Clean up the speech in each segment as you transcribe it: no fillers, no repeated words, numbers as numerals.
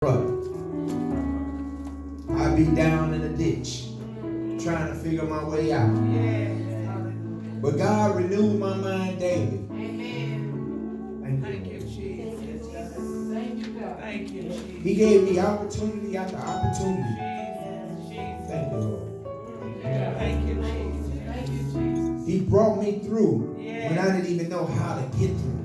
brother. I be down in the ditch trying to figure my way out. But God renewed my mind daily. Amen. Thank you, Jesus. Thank you, God. Thank you, Jesus. He gave me opportunity after opportunity. Thank you, Lord. Thank you, Jesus. Thank you, Jesus. He brought me through when I didn't even know how to get through.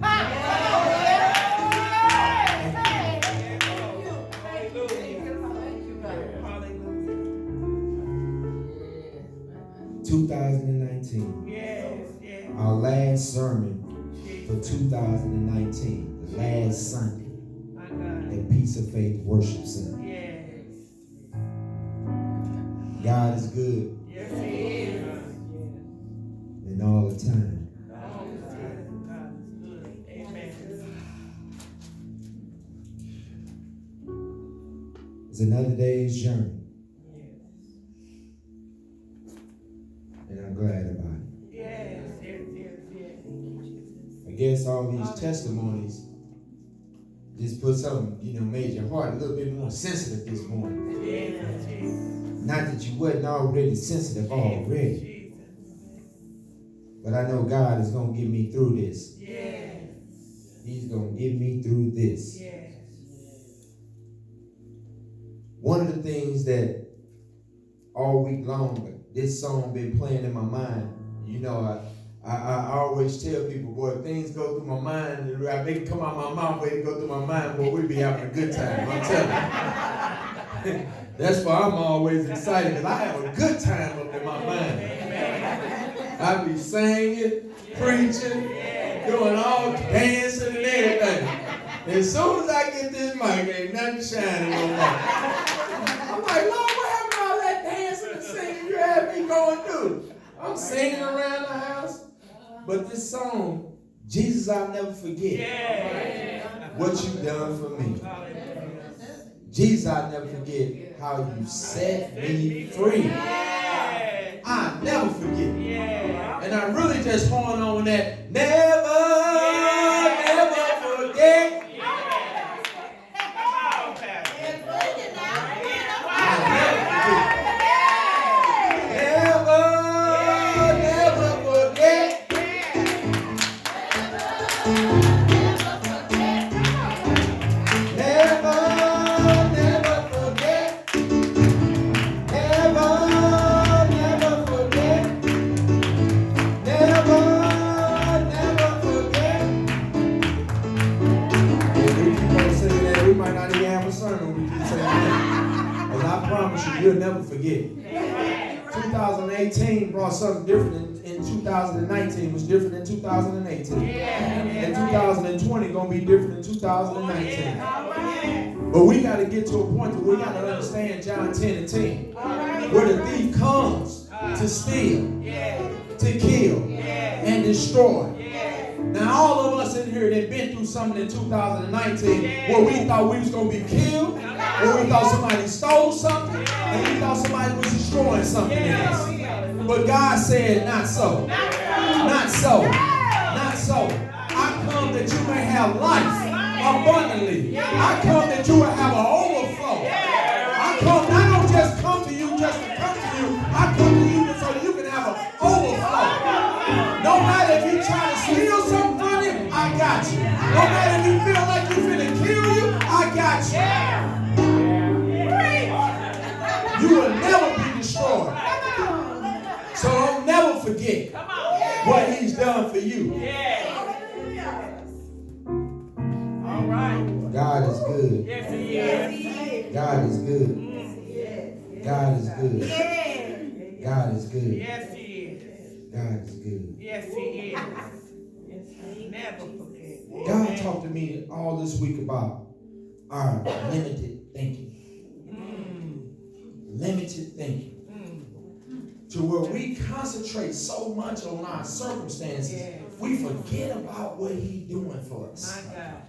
2019. Our last sermon for 2019. The last Sunday at Peace of Faith Worship Center. God is good. Yes, He is. And all the time. God is good. Amen. It's another day's journey. And I'm glad about it. Yes. I guess all these testimonies just put something, made your heart a little bit more sensitive this morning. Not that you wasn't already sensitive already. But I know God is going to get me through this. He's going to get me through this. One of the things that all week long, this song been playing in my mind. I always tell people, boy, things go through my mind, they can come out my mouth, but they go through my mind, boy, we be having a good time. I'm telling you. That's why I'm always excited, because I have a good time up in my mind. I be singing, preaching, doing all dancing and everything. As soon as I get this mic, ain't nothing shining no more. I'm like, Lord, what happened to all that dancing and singing you had me going through? I'm singing around the house. But this song, Jesus, I'll never forget what you done for me. Jesus, I'll never forget how you set me free. I'll never forget. And I really just horn on that. Never forget. You'll never forget. 2018 brought something different in 2019 was different in 2018. And 2020 gonna be different in 2019. But we got to get to a point where we got to understand John 10:10, where the thief comes to steal, to kill, and destroy. Now all of us in here that been through something in 2019 where we thought we was gonna be killed, where we thought somebody stole something, and we thought somebody was destroying something in us. But God said, not so. Not so. Not so. I come that you may have life abundantly. I come that you will have an overflow. I don't just come to you just to come to you. I come to you so that you can have an overflow. No matter if you try to steal something from you, I got you. No matter if you feel like you're finna kill you, I got you. You will never be destroyed. So don't never forget what He's done for you. All right. God is good. Yes, He is. God is good. God is good. God is good. Yes, He is. God is good. Yes, He is. Never forget. God talked to me all this week about our limited thinking. Limited thinking. To where we concentrate so much on our circumstances, we forget about what He's doing for us. My God.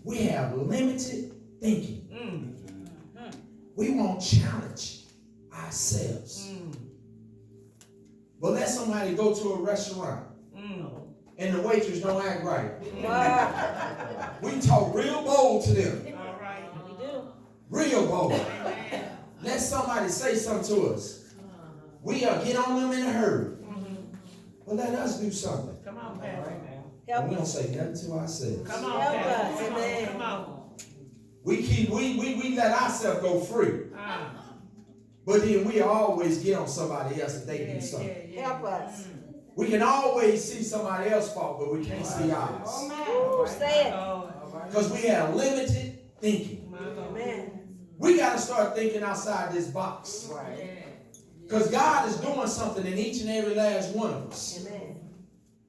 We have limited thinking. We won't challenge ourselves. But let somebody go to a restaurant and the waitress don't act right. We talk real bold to them. All right. We do. Real bold. Let somebody say something to us. We get on them in a hurry. But let us do something. Come on, Pastor. And we don't say nothing to ourselves. Come on, Pastor. Come on. We let ourselves go free. But then we always get on somebody else if they do something. Help us. We can always see somebody else's fault, but we can't see ours. Who said? Because we have limited thinking. Amen. We got to start thinking outside this box. Because God is doing something in each and every last one of us. Amen.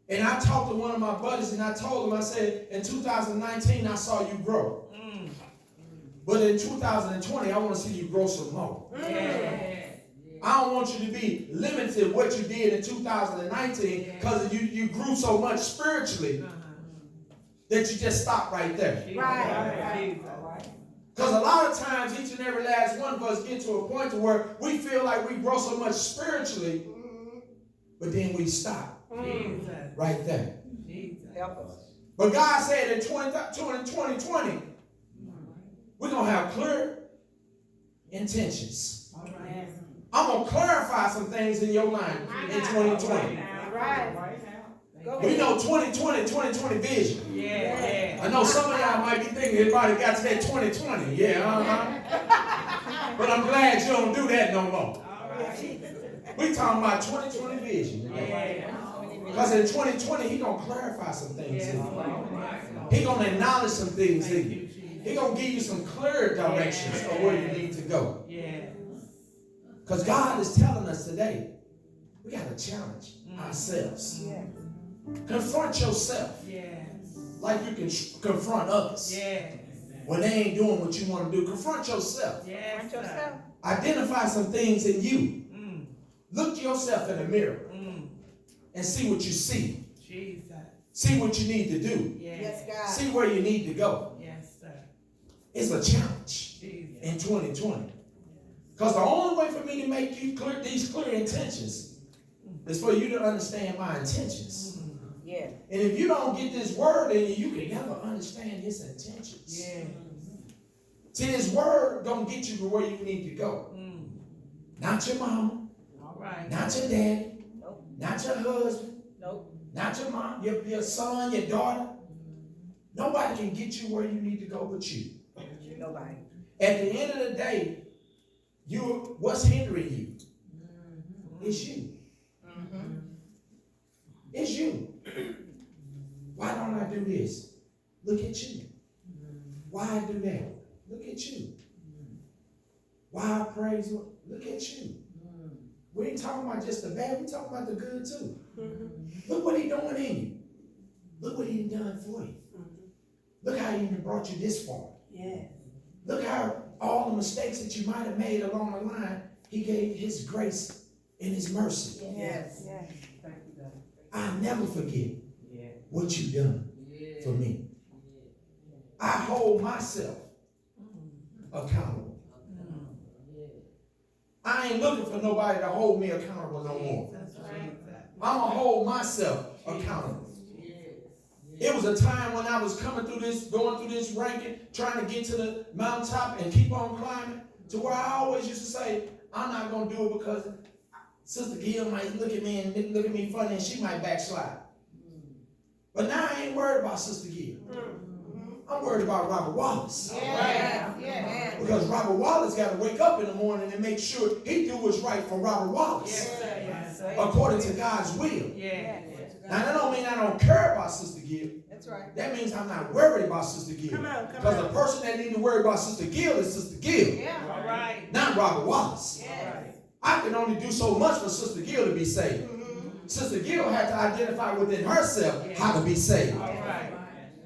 And I talked to one of my buddies and I told him, I said, in 2019, I saw you grow. But in 2020, I want to see you grow some more. I don't want you to be limited what you did in 2019 because you grew so much spiritually that you just stopped right there. Right. Because a lot of times, each and every last one of us get to a point to where we feel like we grow so much spiritually, but then we stop right there. Help us. But God said in 2020, we're going to have clear intentions. I'm going to clarify some things in your life in 2020. Right. We know 2020 vision. Yeah. I know some of y'all might be thinking everybody got to that 2020. But I'm glad you don't do that no more. We talking about 2020 vision. Because in 2020, He going to clarify some things in you. He going to acknowledge some things in you. He going to give you some clear directions of where you need to go. Because God is telling us today, we got to challenge ourselves. Confront yourself like you can confront others. When they ain't doing what you want to do, confront yourself. Confront yourself. Identify some things in you. Look yourself in the mirror and see what you see. See what you need to do. Yes, God. See where you need to go. Yes, sir. It's a challenge in 2020. Because the only way for me to make you these clear intentions is for you to understand my intentions. Yeah. And if you don't get this word in you, you can never understand His intentions. See, His word gonna get you to where you need to go. Not your mama. Not your daddy. Nope. Not your husband. Nope. Not your mom, your son, your daughter. Nobody can get you where you need to go but you. Nobody. At the end of the day, what's hindering you? It's you. It's you. Why don't I do this? Look at you. Why I do that? Look at you. Why I praise? Look at you. We ain't talking about just the bad, we talking about the good too. Look what He doing in you. Look what He done for you. Look how He even brought you this far. Look how all the mistakes that you might have made along the line, He gave His grace and His mercy. Yes. I'll never forget what you done for me. I hold myself accountable. I ain't looking for nobody to hold me accountable no more. I'm going to hold myself accountable. It was a time when I was going through this ranking, trying to get to the mountaintop and keep on climbing, to where I always used to say, I'm not going to do it because Sister Gill might look at me funny and she might backslide. But now I ain't worried about Sister Gill. I'm worried about Robert Wallace. Because Robert Wallace got to wake up in the morning and make sure he do what's right for Robert Wallace. According to God's will. Now that don't mean I don't care about Sister Gill. That's right. That means I'm not worried about Sister Gill. Because the person that need to worry about Sister Gill is Sister Gill. Not Robert Wallace. I can only do so much for Sister Gill to be saved. Sister Gill had to identify within herself how to be saved.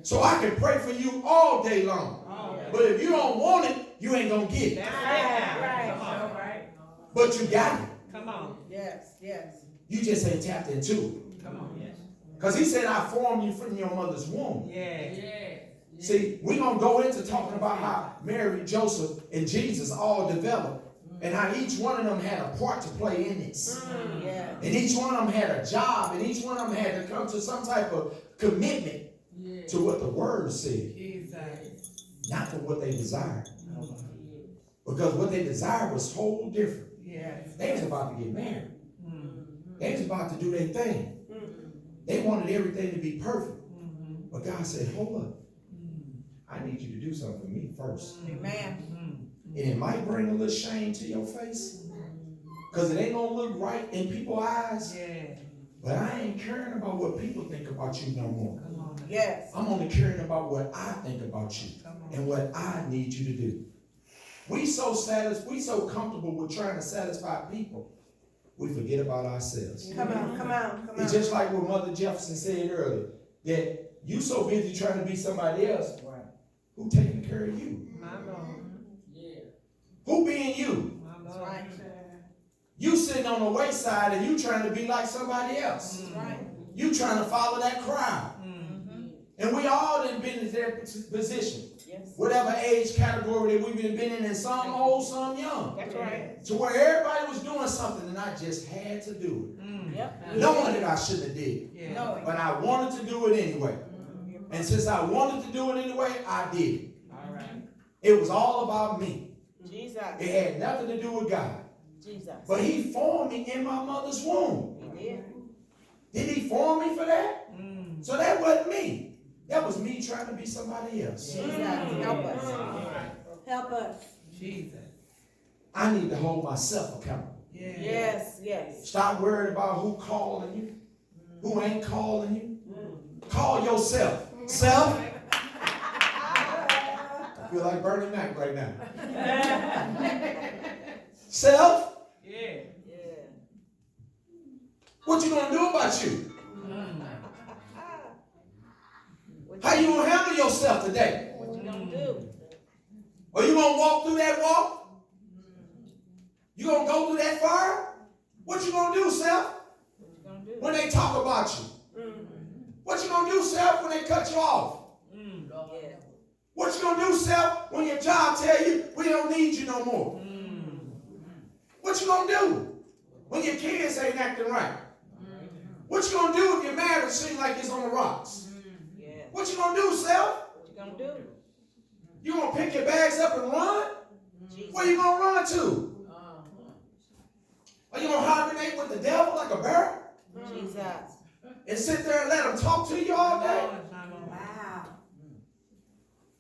So I can pray for you all day long. But if you don't want it, you ain't going to get it. But you got it. Come on. Yes. You just ain't tapped into it. Come on. Because He said, I formed you from your mother's womb. See, we're going to go into talking about how Mary, Joseph, and Jesus all developed. And how each one of them had a part to play in this. And each one of them had a job. And each one of them had to come to some type of commitment to what the Word said. Not to what they desired. Because what they desired was whole different. Yes. They was about to get married. Mm-hmm. They was about to do their thing. They wanted everything to be perfect. But God said, hold up. I need you to do something for me first. Amen. And it might bring a little shame to your face. Because it ain't going to look right in people's eyes. Yeah. But I ain't caring about what people think about you no more. Come on. Yes. I'm only caring about what I think about you Come on. and what I need you to do. We so comfortable with trying to satisfy people, we forget about ourselves. Come on. It's just like what Mother Jefferson said earlier, that you so busy trying to be somebody else, who taking care of you? My Lord. Who being you? My That's Lord. right. You sitting on the wayside and you trying to be like somebody else. That's right. You trying to follow that crowd. Mm-hmm. And we all done been in their position. Yes. Whatever age category that we've been in, and some old, some young. That's right. To where everybody was doing something and I just had to do it. Mm. Yep. Knowing that I shouldn't have did. Yeah. No. But I wanted to do it anyway. And since I wanted to do it anyway, I did it. All right. It was all about me. Jesus. It had nothing to do with God. Jesus. But he formed me in my mother's womb. He did. Did he form me for that? Mm. So that wasn't me. That was me trying to be somebody else. Jesus. Help us. Help us. Jesus. I need to hold myself accountable. Yeah. Yes. Yes. Stop worrying about who calling you, who ain't calling you. Call yourself. Self. I feel like Bernie Mac right now. Self. Yeah. Yeah. What you gonna do about you? Mm. How you gonna handle yourself today? What you gonna do? Are you gonna walk through that walk? You gonna go through that fire? What you gonna do, self? What you gonna do? When they talk about you? What you gonna do, self, when they cut you off? Mm. Yeah. What you gonna do, self, when your job tell you we don't need you no more? Mm. What you gonna do when your kids ain't acting right? What you gonna do if your marriage seems like it's on the rocks? Yeah. What you gonna do, self? What you gonna do? You gonna pick your bags up and run? Jesus. Where you gonna run to? Are you gonna hibernate with the devil like a bear Jesus. and sit there and let him talk to you all day? Lord, my Lord. Wow.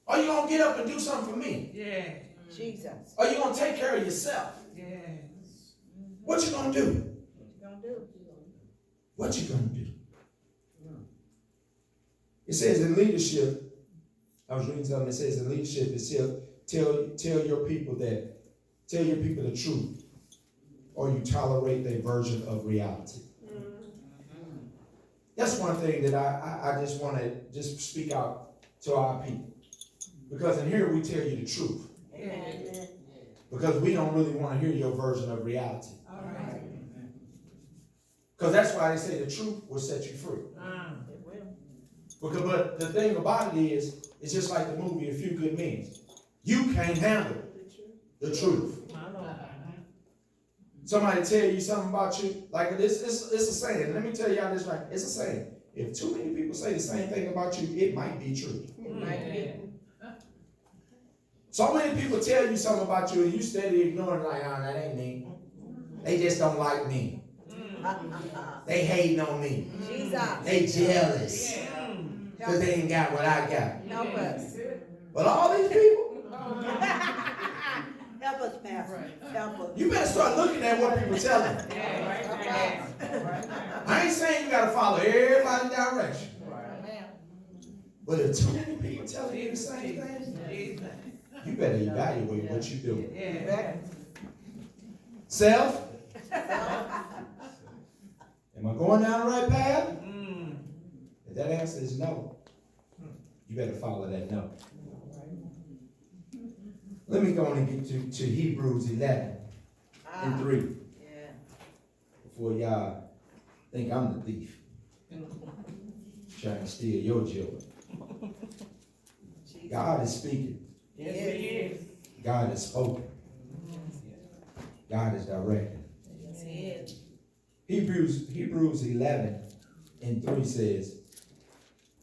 Are you gonna get up and do something for me? Yeah. Jesus. Are you gonna take care of yourself? Yes. What you gonna do? What you gonna do? What you gonna do? It says in leadership, I was reading something that says in leadership, it says tell your people the truth, or you tolerate their version of reality. That's one thing that I just want to just speak out to our people. Because in here we tell you the truth. Amen. Because we don't really want to hear your version of reality. All right. Because that's why they say the truth will set you free. It will. But the thing about it is, it's just like the movie A Few Good Men. You can't handle the truth. My Lord. Somebody tell you something about you, like this, it's a saying. Let me tell you how this right. It's a saying. If too many people say the same thing about you, it might be true. It might be. So many people tell you something about you and you steady ignoring like, oh, that ain't me. They just don't like me. They hating on me. Jesus. They jealous. Mm. Because they ain't got what I got. Help us. But all these people, Help us, Pastor. Help us. you better start looking at what people telling you. Yeah. I ain't saying you got to follow everybody's direction. Amen. But if too many people telling you the same thing, Jesus. you better evaluate what you do. Yeah. Self, am I going down the right path? Mm. If that answer is no, you better follow that no. Let me go on and get to Hebrews 11 and 3 Yeah. before y'all think I'm the thief trying to steal your joy. God is speaking. Yes, He is. God is spoken. God is directing. Yes, He is. Hebrews 11 and 3 says,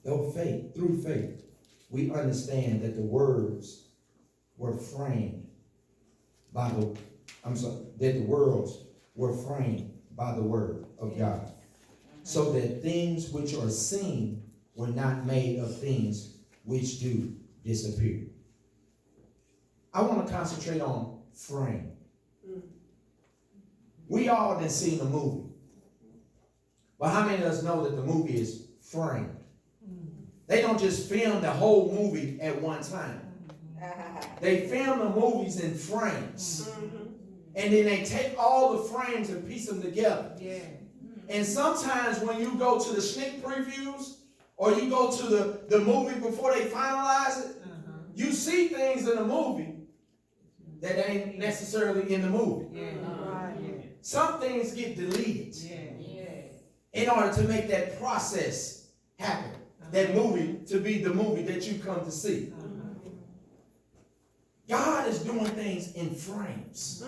through faith, we understand that the words were framed that the worlds were framed by the word of God, so that things which are seen were not made of things which do disappear. I want to concentrate on frame. We all done seen a movie. But how many of us know that the movie is framed? They don't just film the whole movie at one time. They film the movies in frames. And then they take all the frames and piece them together. Yeah. And sometimes when you go to the sneak previews or you go to the movie before they finalize it, you see things in the movie that ain't necessarily in the movie. Yeah. Some things get deleted Yeah. in order to make that process happen. That movie to be the movie that you come to see. God is doing things in frames.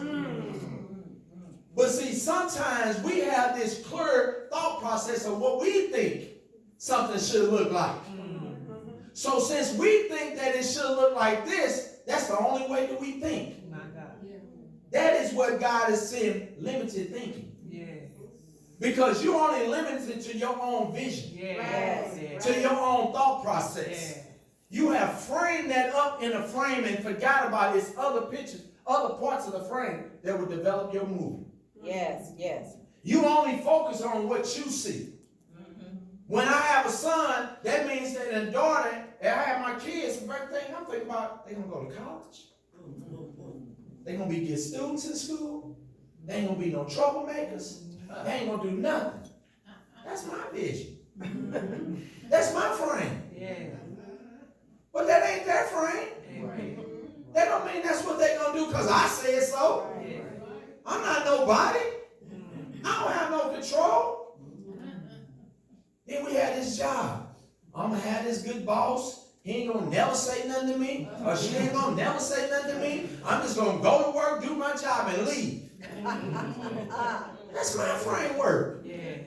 But see, sometimes we have this clear thought process of what we think something should look like. So since we think that it should look like this, that's the only way that we think. My God. That is what God is saying, limited thinking. Yeah. Because you're only limited to your own vision, Yeah. to your own thought process. Yeah. You have framed that up in a frame and forgot about its other pictures, other parts of the frame that will develop your movie. Yes, yes. You only focus on what you see. When I have a son, that means that a daughter, and I have my kids, the first thing I'm thinking about, they're going to go to college. They're going to be good students in school. They ain't going to be no troublemakers. They ain't going to do nothing. That's my vision. That's my frame. Yeah. But that ain't their frame. That don't mean that's what they're going to do because I said so. I'm not nobody. I don't have no control. Then we had this job. I'm going to have this good boss. He ain't going to never say nothing to me. Or she ain't going to never say nothing to me. I'm just going to go to work, do my job, and leave. That's my framework. Yeah.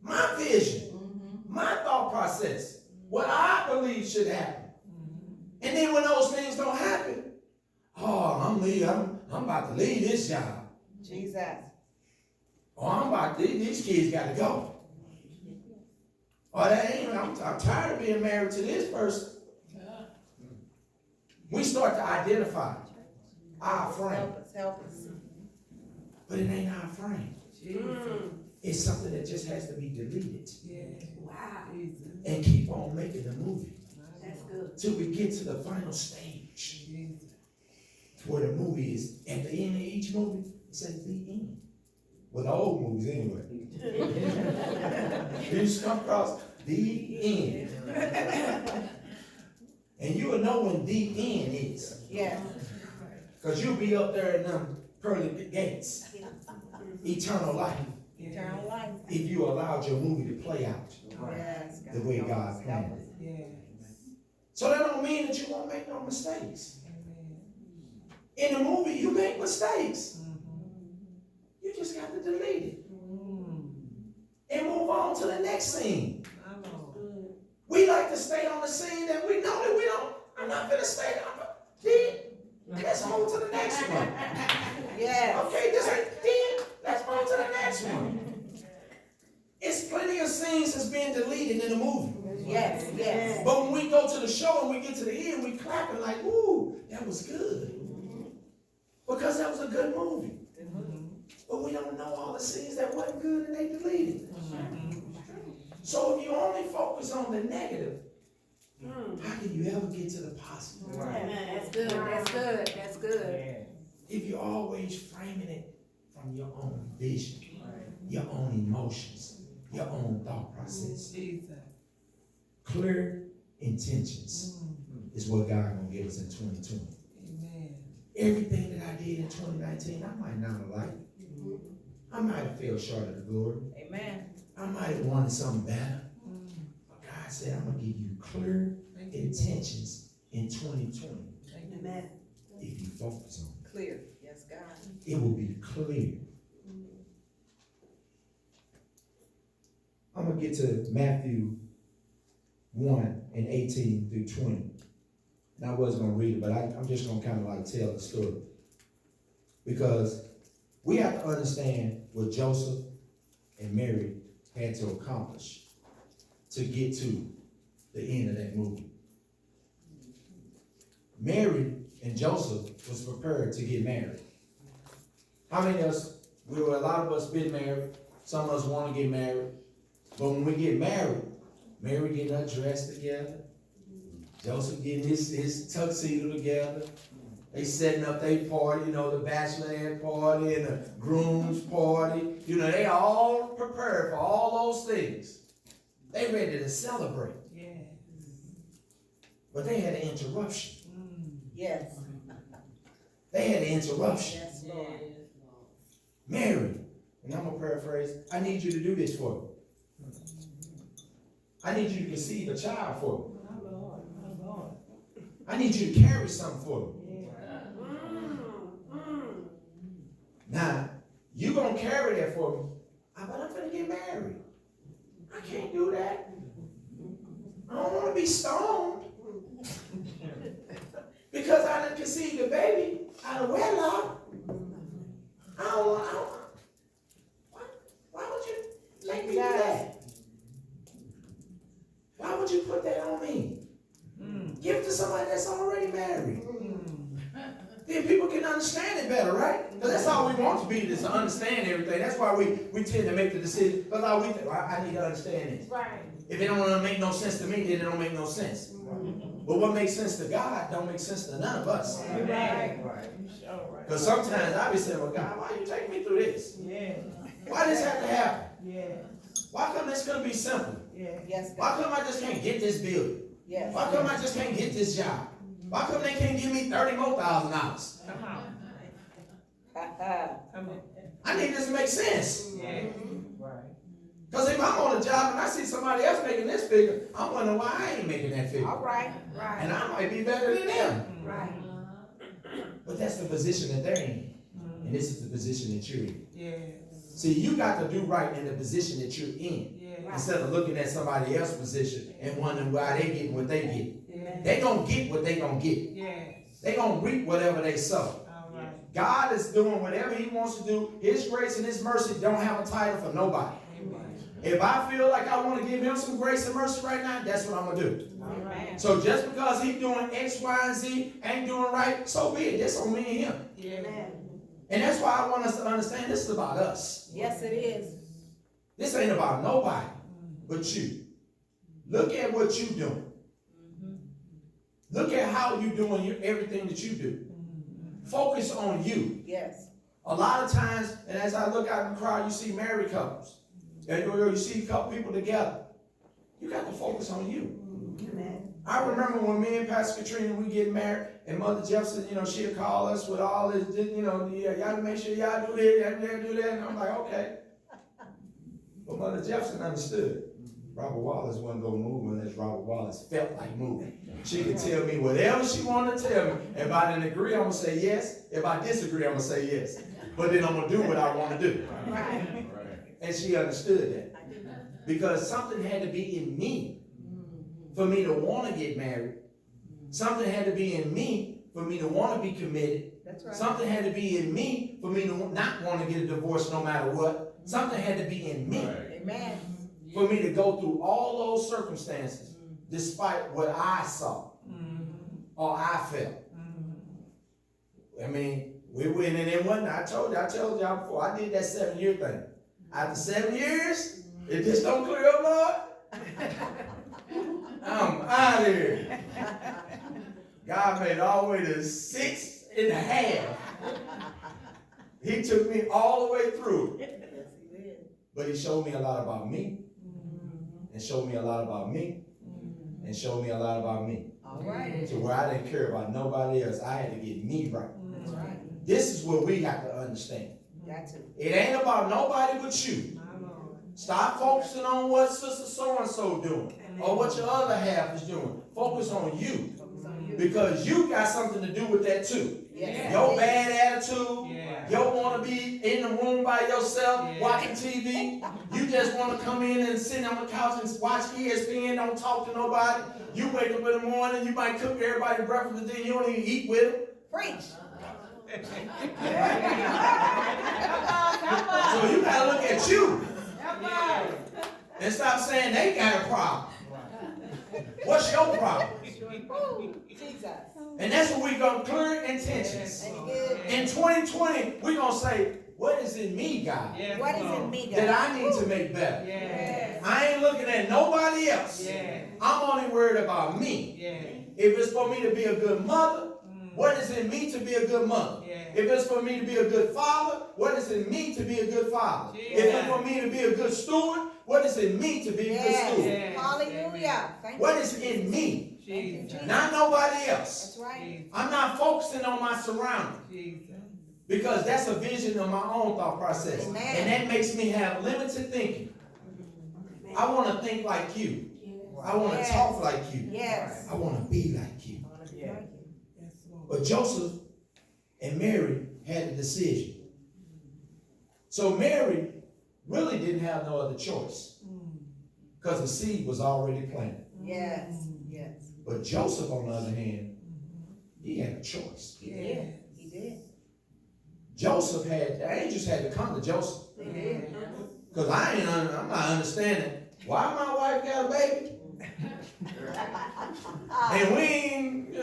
My vision. My thought process. What I believe should happen. And then when those things don't happen, I'm about to leave this job. Jesus. These kids got to go. Or I'm tired of being married to this person. We start to identify our frame. Help us. But it ain't our frame. Jesus. It's something that just has to be deleted. Yeah. Wow. Jesus. And keep on making the movie. That's good. Till we get to the final stage. Jesus. Where the movie is, at the end of each movie, it says the end. Well, the old movies anyway. You come across the end. And you will know when the end is. Yeah. Because you'll be up there in them pearly gates. Eternal life. Eternal life. If you allowed your movie to play out Yes, the way God planned it. Yeah. So that don't mean that you won't make no mistakes. Amen. In the movie, you make mistakes. You just got to delete it. And move on to the next scene. We like to stay on the scene that we know that we don't. I'm not going to stay on. Let's move to the next one. Yes. Okay, this ain't then. Let's move to the next one. It's plenty of scenes that's being deleted in the movie. Yes, yes. But when we go to the show and we get to the end, we clapping like, ooh, that was good. Because that was a good movie. But we don't know all the scenes that wasn't good and they deleted. So if you only focus on the negative, how can you ever get to the positive? That's good. That's good. That's good. If you're always framing it from your own vision, your own emotions, your own thought process. Jesus. Clear intentions is what God gonna give us in 2020. Amen. Everything that I did in 2019, I might not have liked. I might have fell short of the glory. Amen. I might have wanted something better. But God said, I'm gonna give you clear intentions in 2020. Amen. If you focus on it, Clear. Yes, God. it will be clear. I'm gonna get to Matthew 1 and 18 through 20. And I wasn't gonna read it, but I'm just gonna kind of like tell the story. Because we have to understand what Joseph and Mary had to accomplish to get to the end of that movie. Mary and Joseph was prepared to get married. How many of us, a lot of us been married, some of us want to get married, but when we get married, Mary getting her dress together, Joseph getting his tuxedo together, they setting up their party, the bachelorette party and the groom's party. They all prepared for all those things. They ready to celebrate. Yeah. But they had an interruption. Yes. They had an interruption. Yes, Lord. Mary, and I'm going to paraphrase, I need you to do this for me. I need you to conceive a child for me. My Lord, my Lord. I need you to carry something for me. Now, you going to carry that for me, but I'm going to get married. I can't do that. I don't want to be stoned. Because I done conceived a baby out of wedlock. Why would you make me do that? Why would you put that on me? Give it to somebody that's already married. Then people can understand it better, right? Because that's all we want to be, is to understand everything. That's why we tend to make the decision. Because all we think, I need to understand this. Right. If it don't make no sense to me, then it don't make no sense. But what makes sense to God don't make sense to none of us. Right. Because sometimes I be saying, well, God, why you taking me through this? Yeah. Why does this have to happen? Yeah. Why come this couldn't be simple? Yeah. Yes, Why God. come I just can't get this building? Yes. Why come I just can't get this job? Why come they can't give me $30,000 more? Come on. Come on. I need this to make sense. Yeah. Right. Because if I'm on a job and I see somebody else making this figure, I'm wondering why I ain't making that figure. All right. Right. And I might be better than them. Right. But that's the position that they're in. And this is the position that you're in. Yeah. See, you got to do right in the position that you're in. Yeah. Instead of looking at somebody else's position and wondering why they get what they get. Yeah. They gonna get what they gonna get. Yeah. They gonna reap whatever they sow. All right. God is doing whatever he wants to do. His grace and his mercy don't have a title for nobody. Amen. If I feel like I want to give him some grace and mercy right now, that's what I'm gonna do. All right. So just because he's doing X, Y, and Z, ain't doing right, so be it. That's on me and him. Yeah. Amen. And that's why I want us to understand this is about us. Yes, it is. This ain't about nobody but you. Look at what you doing. Look at how you doing everything that you do. Focus on you. Yes. A lot of times, and as I look out in the crowd, you see married couples. And you see a couple people together. You got to focus on you. Amen. I remember when me and Pastor Katrina, we get married, and Mother Jefferson, she'd call us with all this, y'all make sure y'all do this, y'all do that. And I'm like, okay. But Mother Jefferson understood. Robert Wallace wasn't going to move unless Robert Wallace felt like moving. She could tell me whatever she wanted to tell me. If I didn't agree, I'm going to say yes. If I disagree, I'm going to say yes. But then I'm going to do what I want to do. Right. And she understood that. Because something had to be in me for me to want to get married. Something had to be in me for me to want to be committed. That's right. Something had to be in me for me to not want to get a divorce no matter what. Something had to be in me. Amen. For me to go through all those circumstances despite what I saw or I felt. I mean, we went in and one. I told y'all before, I did that 7-year thing. After 7 years, if this don't clear up, Lord, I'm out of here. God made it all the way to 6.5. He took me all the way through. Yes, he did. But he showed me a lot about me. And showed me a lot about me. And showed me a lot about me. All right. To where I didn't care about nobody else. I had to get me right. That's right. This is what we have to understand. Got to. It ain't about nobody but you. Stop focusing on what sister so-and-so doing. Or what your other half is doing. Focus on you. Focus on you. Because you got something to do with that too. Yes. Your bad attitude. Yeah. You want to be in the room by yourself Yeah. watching TV. You just want to come in and sit on the couch and watch ESPN, don't talk to nobody. You wake up in the morning, you might cook everybody breakfast, and then you don't even eat with them. Preach. So you gotta look at you and stop saying they got a problem. What's your problem? Jesus. And that's what we're gonna clear intentions. In 2020, we're gonna say, what is in me, God, What is in me, God? that I need to make better? Yes. I ain't looking at nobody else. Yes. I'm only worried about me. Yes. If it's for me to be a good mother, what is in me to be a good mother? Yes. If it's for me to be a good father, what is in me to be a good father? Yes. If it's for me to be a good steward, what is in me to be a good steward? Yes. Hallelujah. Thank What you, is in me, Jesus. not nobody else. That's right. I'm not focusing on my surroundings Jesus. because that's a vision of my own thought process. Amen. And that makes me have limited thinking. I want to think like you. I want to Yes. talk like you. Yes. I want to be like you. Yes. Yes, Lord. But Joseph and Mary had a decision. So Mary really didn't have no other choice because the seed was already planted. Yes. Yes. But Joseph, on the other hand, he had a choice. He did. He did. Joseph had, the angels had to come to Joseph. They did. Because I'm not understanding why my wife got a baby and we ain't, we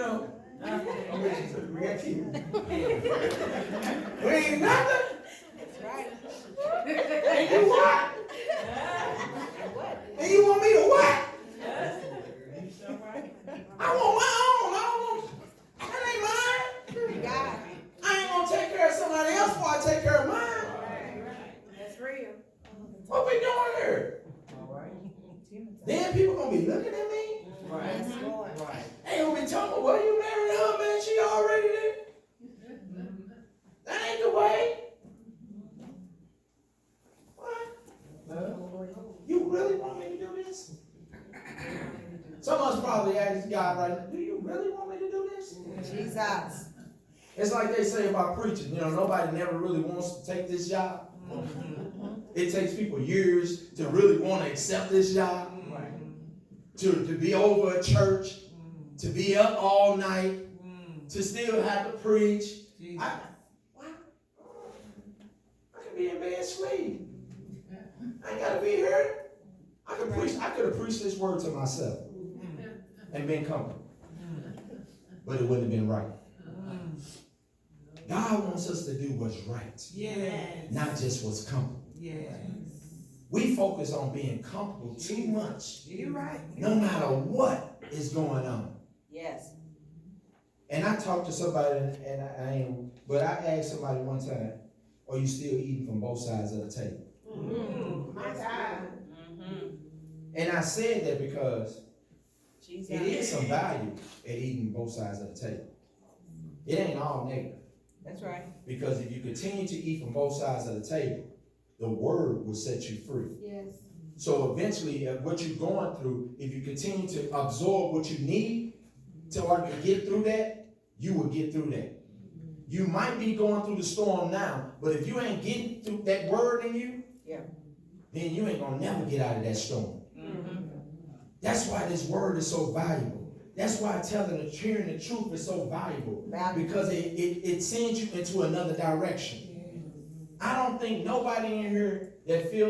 got kids. We ain't nothing. That's right. And you what? And you want me to what? I want my own. That ain't mine. God. I ain't gonna take care of somebody else before I take care of mine. That's real. What we doing here? Then people gonna be looking at me. Yes, Lord. They gonna be talking about, well, you married her, man. She already there. That ain't the way. What? You really want me to do this? Some of us probably ask God right now, do you really want me to do this? Jesus. It's like they say about preaching. Nobody never really wants to take this job. It takes people years to really want to accept this job. To be over a church, to be up all night, to still have to preach. I can be in bed sleep. I ain't gotta be here. I could have preached this word to myself and been comfortable. But it wouldn't have been right. God wants us to do what's right. Yes. Not just what's comfortable. Yes. We focus on being comfortable too much. You're right. No matter what is going on. Yes. And I talked to somebody, but I asked somebody one time, are you still eating from both sides of the table? My God. And I said that because Jesus. it is some value at eating both sides of the table. It ain't all negative. That's right. Because if you continue to eat from both sides of the table, the word will set you free. Yes. So eventually, what you're going through, if you continue to absorb what you need to get through that, you will get through that. You might be going through the storm now, but if you ain't getting through that word in you, then you ain't gonna never get out of that storm. That's why this word is so valuable. That's why hearing the truth is so valuable. Because it sends you into another direction. I don't think nobody in here that feels